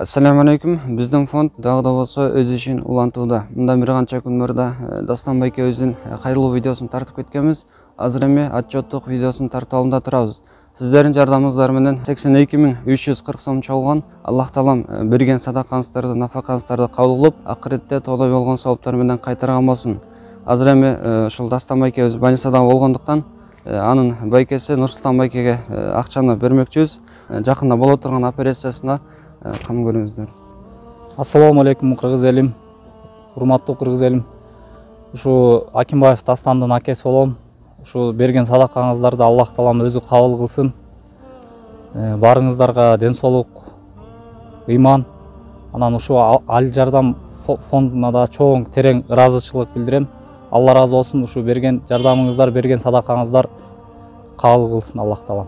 Assalamu alaikum. Bizden fond dağda bolsa öz işin ulantууда. Мындан bir канча күн мурда Дастан байкебиздин кайрылуу видеосун тартып кеткенбиз. Азыр эми отчеттук видеосун тартып алында турабыз. Сиздердин жардамыңыздар менен 82.340 сом чогулган Аллах таалам берген садакаңыздарды, нафакаңыздарды кабыл кылып, акыретте тоолой болгон сооптор менен кайтарган болсун. Азыр эми ушул Дастан байкебиз больницада болгондуктан анын байкеси Нурсултан байкеге акчаны бермекчүбүз. Жакында боло турган операциясына кам көрүңүздөр. Ассаламу алейкум кыргыз элим, урматтуу кыргыз элим. Ушу Акимбаев Дастандын акеси болом. Ушу берген садакаңыздарды Аллах таалам өзү кабыл кылсын. Барыңыздарга ден соолук, ыйман. Анан ушу Ал жардам фондуна да чоң терең ыраазычылык билдирем. Алла ыраазы болсун, ушу берген жардамыңыздар, берген садакаңыздар кабыл кылсын Аллах таалам.